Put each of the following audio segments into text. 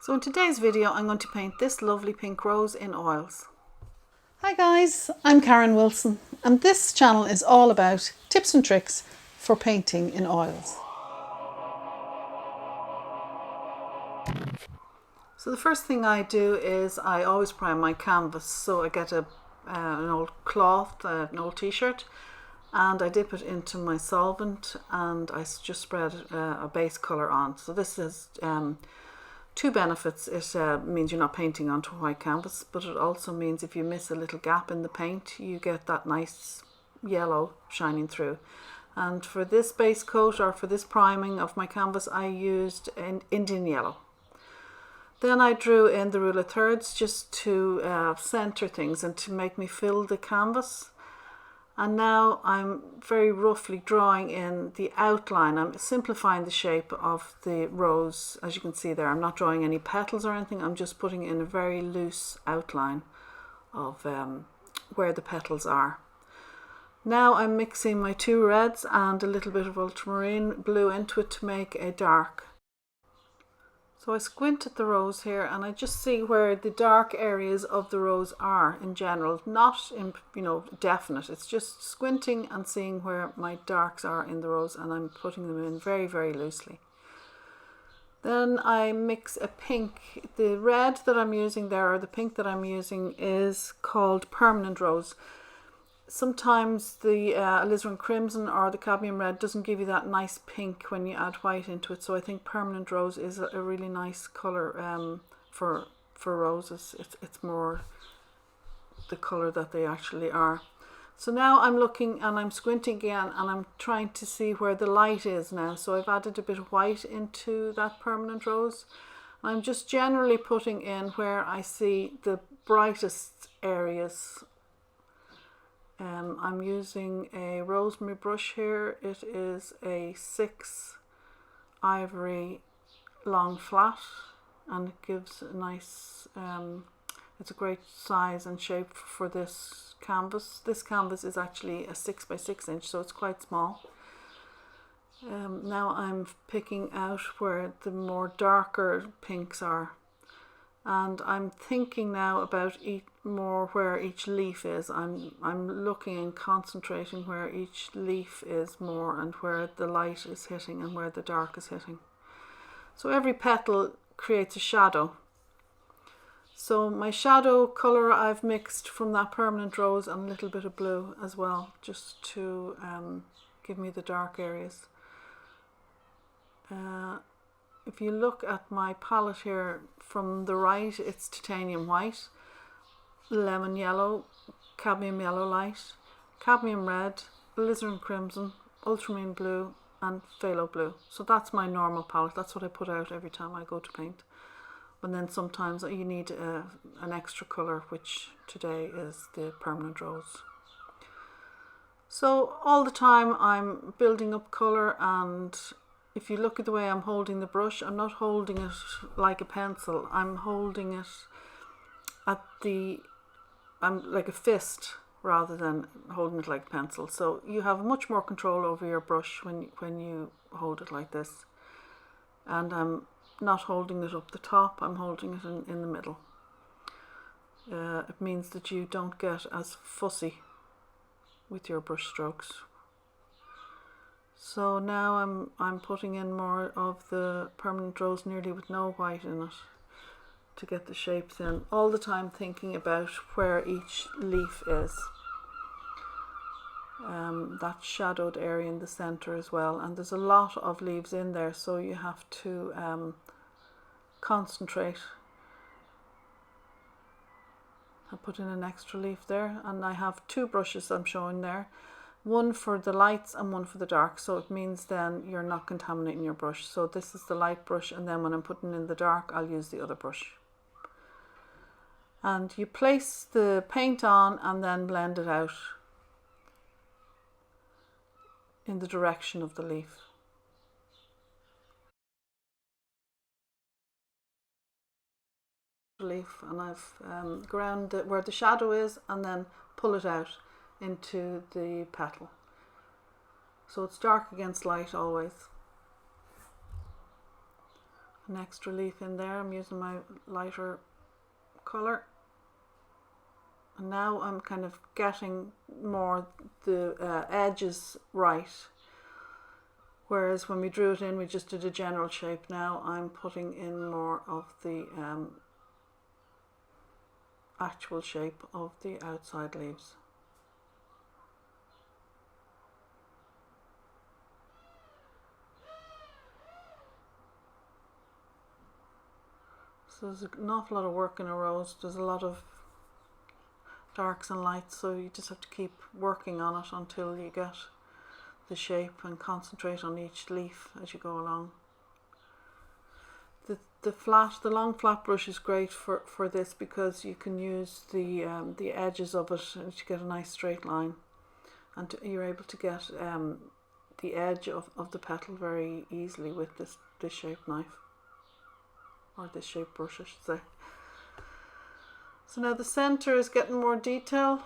So in today's video I'm going to paint this lovely pink rose in oils. Hi guys, I'm Karen Wilson and this channel is all about tips and tricks for painting in oils. So the first thing I do is I always prime my canvas. So I get an old cloth, an old t-shirt, and I dip it into my solvent and I just spread a base colour on. So this is two benefits. It means you're not painting onto a white canvas, but it also means if you miss a little gap in the paint, you get that nice yellow shining through. And for this base coat, or for this priming of my canvas, I used an Indian yellow. Then I drew in the rule of thirds just to centre things and to make me fill the canvas. And now I'm very roughly drawing in the outline. I'm simplifying the shape of the rose, as you can see there. I'm not drawing any petals or anything. I'm just putting in a very loose outline of where the petals are. Now I'm mixing my two reds and a little bit of ultramarine blue into it to make a dark. So I squint at the rose here and I just see where the dark areas of the rose are in general, not in, definite. It's just squinting and seeing where my darks are in the rose, and I'm putting them in very, very loosely. Then I mix a pink. The red that I'm using there, or the pink that I'm using, is called Permanent Rose. Sometimes the alizarin crimson or the cadmium red doesn't give you that nice pink when you add white into it, so I think Permanent Rose is a really nice colour for roses. It's more the colour that they actually are. So now I'm looking and I'm squinting again and I'm trying to see where the light is now. So I've added a bit of white into that Permanent Rose. I'm just generally putting in where I see the brightest areas. I'm using a Rosemary brush here. It is a 6 ivory long flat, and it gives a nice, it's a great size and shape for this canvas. This canvas is actually a 6 by 6 inch, so it's quite small. Now I'm picking out where the more darker pinks are. And I'm thinking now about more where each leaf is. I'm looking and concentrating where each leaf is more, and where the light is hitting and where the dark is hitting. So every petal creates a shadow. So my shadow colour I've mixed from that Permanent Rose and a little bit of blue as well, just to give me the dark areas. If you look at my palette here from the right, it's titanium white, lemon yellow, cadmium yellow light, cadmium red, alizarin crimson, ultramarine blue and phthalo blue. So that's my normal palette. That's what I put out every time I go to paint. And then sometimes you need an extra colour, which today is the Permanent Rose. So all the time I'm building up colour, and if you look at the way I'm holding the brush, I'm not holding it like a pencil. I'm holding it I'm like a fist rather than holding it like a pencil. So you have much more control over your brush when you hold it like this. And I'm not holding it up the top, I'm holding it in the middle. It means that you don't get as fussy with your brush strokes. So now I'm putting in more of the Permanent Rose, nearly with no white in it, to get the shapes in, all the time thinking about where each leaf is. That shadowed area in the centre as well, and there's a lot of leaves in there, so you have to concentrate. I put in an extra leaf there, and I have two brushes I'm showing there. One for the lights and one for the dark, so it means then you're not contaminating your brush. So this is the light brush, and then when I'm putting in the dark, I'll use the other brush. And you place the paint on and then blend it out in the direction of the leaf. And I've ground it where the shadow is, and then pull it out into the petal. So it's dark against light always. an extra leaf in there. I'm using my lighter colour. And now I'm kind of getting more the edges right. Whereas when we drew it in, we just did a general shape. Now I'm putting in more of the actual shape of the outside leaves. So there's an awful lot of work in a rose. There's a lot of darks and lights, so you just have to keep working on it until you get the shape and concentrate on each leaf as you go along. The long flat brush is great for this because you can use the edges of it and you get a nice straight line, and you're able to get the edge of the petal very easily with this shaped knife, or this shaped brush I should say. So now the centre is getting more detail.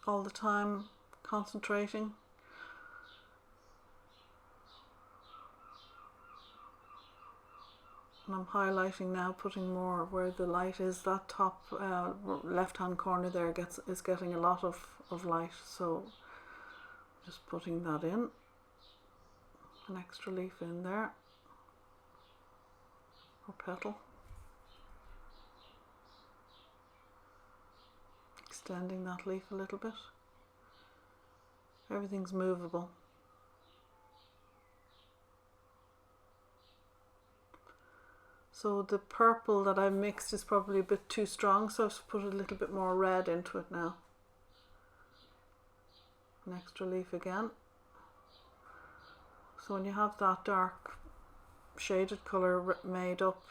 All the time concentrating. And I'm highlighting now, putting more where the light is. That top left hand corner there is getting a lot of light, so just putting that in. An extra leaf in there, or petal. Extending that leaf a little bit. Everything's movable. So the purple that I've mixed is probably a bit too strong, so I've put a little bit more red into it now. An extra leaf again. So when you have that dark shaded colour made up,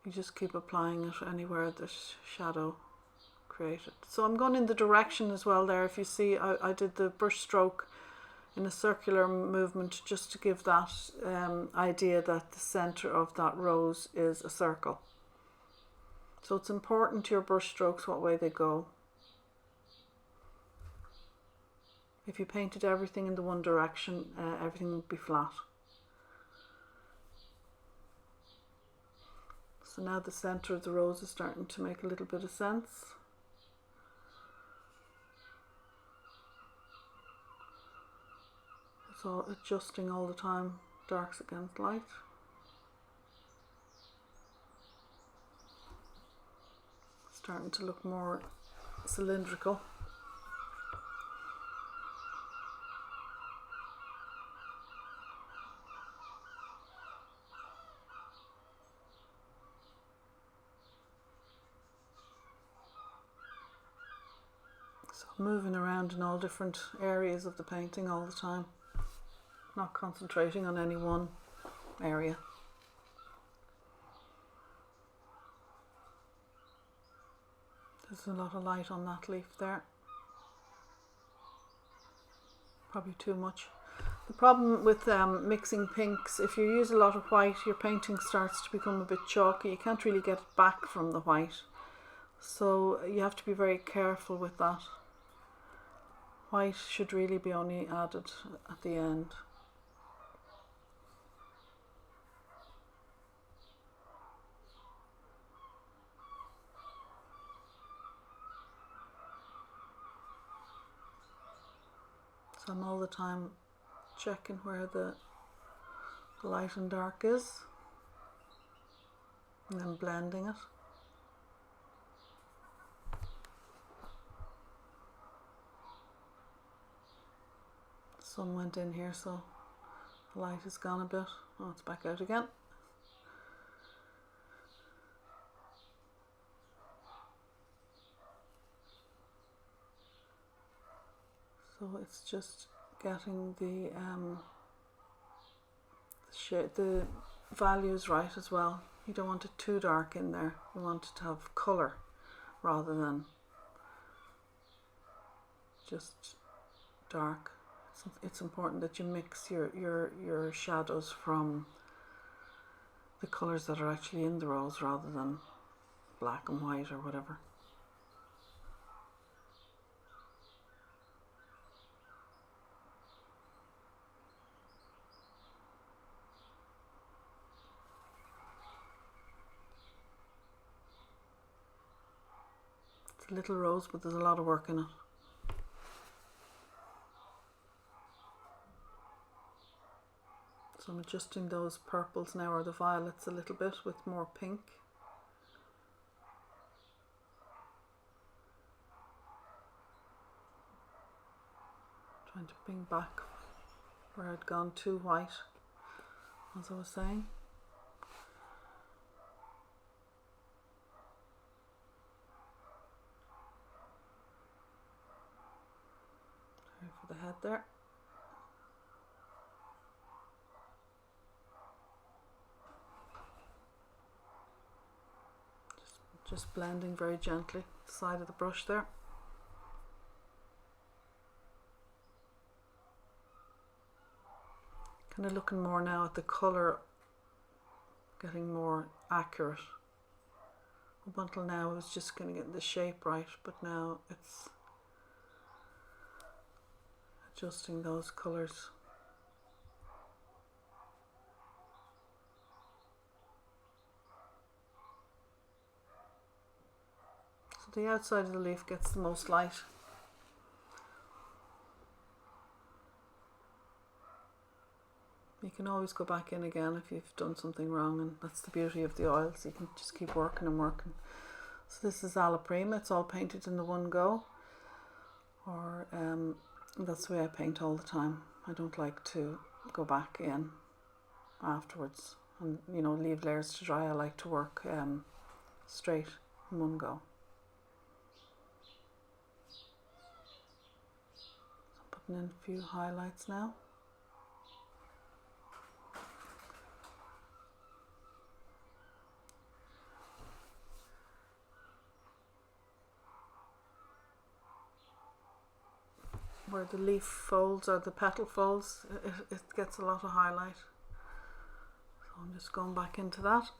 you just keep applying it anywhere there's shadow created. So I'm going in the direction as well there. If you see, I did the brush stroke in a circular movement just to give that idea that the centre of that rose is a circle. So it's important to your brush strokes what way they go. If you painted everything in the one direction, everything would be flat. So now the centre of the rose is starting to make a little bit of sense. So adjusting all the time, darks against light. Starting to look more cylindrical. So moving around in all different areas of the painting all the time, not concentrating on any one area. There's a lot of light on that leaf there. Probably too much. The problem with mixing pinks, if you use a lot of white, your painting starts to become a bit chalky. You can't really get it back from the white. So you have to be very careful with that. White should really be only added at the end. So I'm all the time checking where the light and dark is, and then blending it. Sun went in here, so the light has gone a bit. Oh, it's back out again. So it's just getting the values right as well. You don't want it too dark in there. You want it to have colour rather than just dark. It's important that you mix your shadows from the colours that are actually in the rose rather than black and white or whatever. a little rose, but there's a lot of work in it. So I'm adjusting those purples now, or the violets, a little bit with more pink. Trying to bring back where I'd gone too white, as I was saying. Sorry for the head there. Just blending very gently the side of the brush there. Kind of looking more now at the colour, getting more accurate. Up until now I was just going to get the shape right, but now it's adjusting those colours. So the outside of the leaf gets the most light. You can always go back in again if you've done something wrong, and that's the beauty of the oils. You can just keep working and working. So this is Alla Prima. It's all painted in the one go, or that's the way I paint all the time. I don't like to go back in afterwards and, you know, leave layers to dry. I like to work straight in one go. So I'm putting in a few highlights now. Where the leaf folds or the petal folds, it gets a lot of highlight. So I'm just going back into that.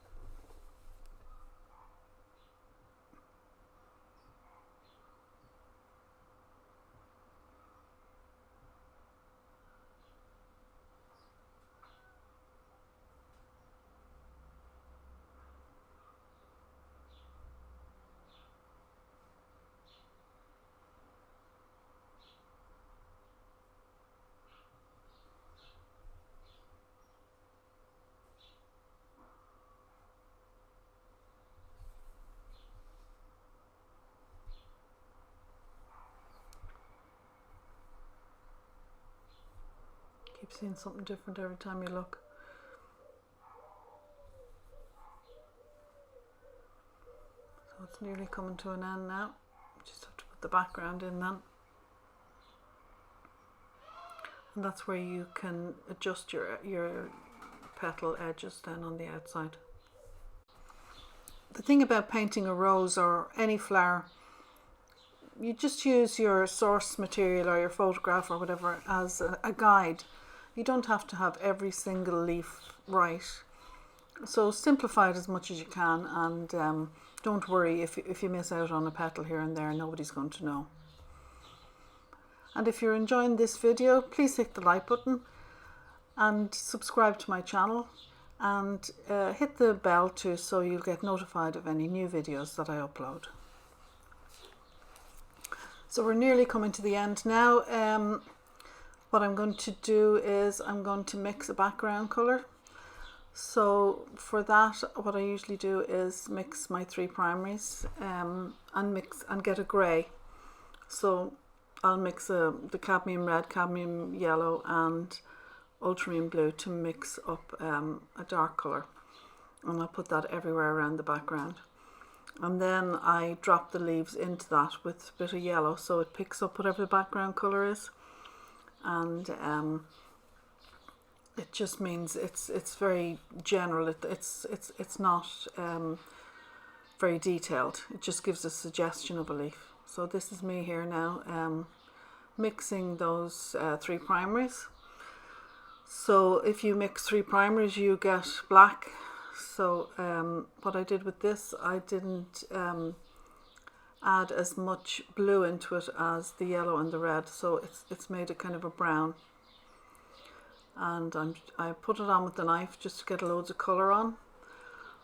Keep seeing something different every time you look. So it's nearly coming to an end now. Just have to put the background in then. And that's where you can adjust your petal edges then on the outside. The thing about painting a rose or any flower, you just use your source material or your photograph or whatever as a guide. You don't have to have every single leaf right. So simplify it as much as you can, and don't worry if you miss out on a petal here and there, nobody's going to know. And if you're enjoying this video, please hit the like button and subscribe to my channel, and hit the bell too, so you'll get notified of any new videos that I upload. So we're nearly coming to the end now. What I'm going to do is I'm going to mix a background colour. So for that, what I usually do is mix my three primaries and get a grey. So I'll mix the cadmium red, cadmium yellow and ultramarine blue to mix up a dark colour, and I'll put that everywhere around the background. And then I drop the leaves into that with a bit of yellow, so it picks up whatever the background colour is. And it just means it's very general. It's not very detailed. It just gives a suggestion of a leaf. So this is me here now mixing those three primaries. So if you mix three primaries, you get black. So what I did with this, I didn't add as much blue into it as the yellow and the red, so it's made a kind of a brown. And I put it on with the knife just to get loads of colour on,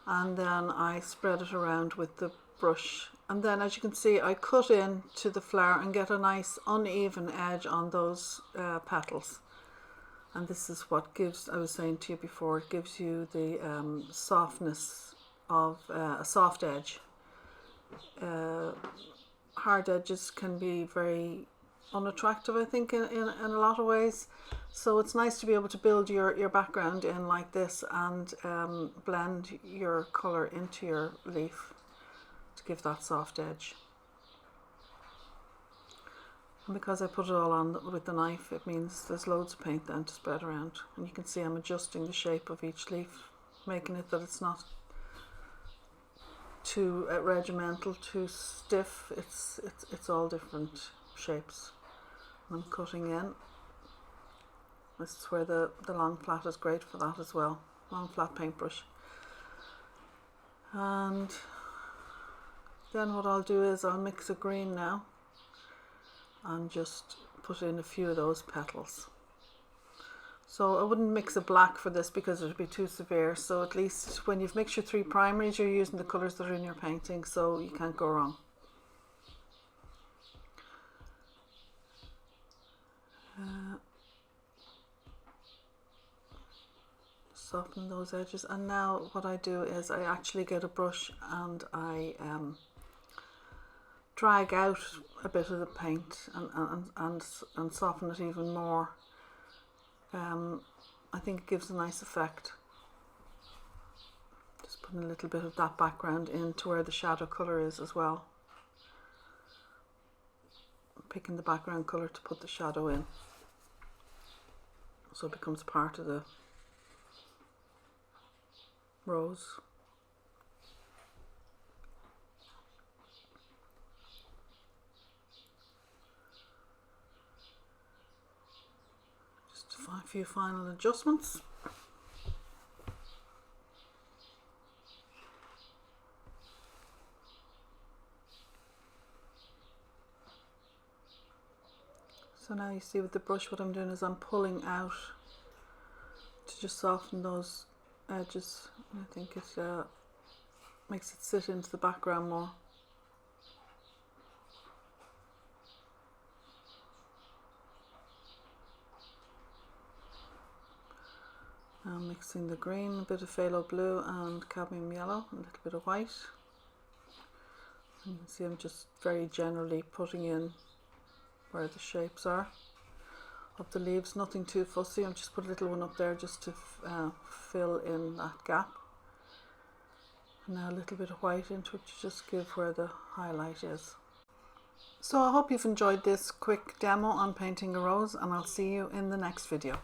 and then I spread it around with the brush, and then as you can see I cut into the flower and get a nice uneven edge on those petals. And this is what gives, I was saying to you before, it gives you the softness of a soft edge. Hard edges can be very unattractive, I think, in a lot of ways. So it's nice to be able to build your background in like this and blend your colour into your leaf to give that soft edge. And because I put it all on with the knife, it means there's loads of paint then to spread around. And you can see I'm adjusting the shape of each leaf, making it that it's not too regimental, too stiff. It's all different shapes. And I'm cutting in. This is where the long flat is great for that as well. Long flat paintbrush. And then what I'll do is I'll mix a green now and just put in a few of those petals. So I wouldn't mix a black for this because it would be too severe. So at least when you've mixed your 3 primaries, you're using the colours that are in your painting, so you can't go wrong. Soften those edges, and now what I do is I actually get a brush and I drag out a bit of the paint and soften it even more. I think it gives a nice effect. Just putting a little bit of that background into where the shadow colour is as well. Picking the background colour to put the shadow in, so it becomes part of the rose. Just a few final adjustments. So now you see with the brush what I'm doing is I'm pulling out to just soften those edges. I think it makes it sit into the background more. Now mixing the green, a bit of phthalo blue and cadmium yellow, a little bit of white. And you can see I'm just very generally putting in where the shapes are of the leaves, nothing too fussy. I'll just put a little one up there just to fill in that gap. And now a little bit of white into it to just give where the highlight is. So I hope you've enjoyed this quick demo on painting a rose, and I'll see you in the next video.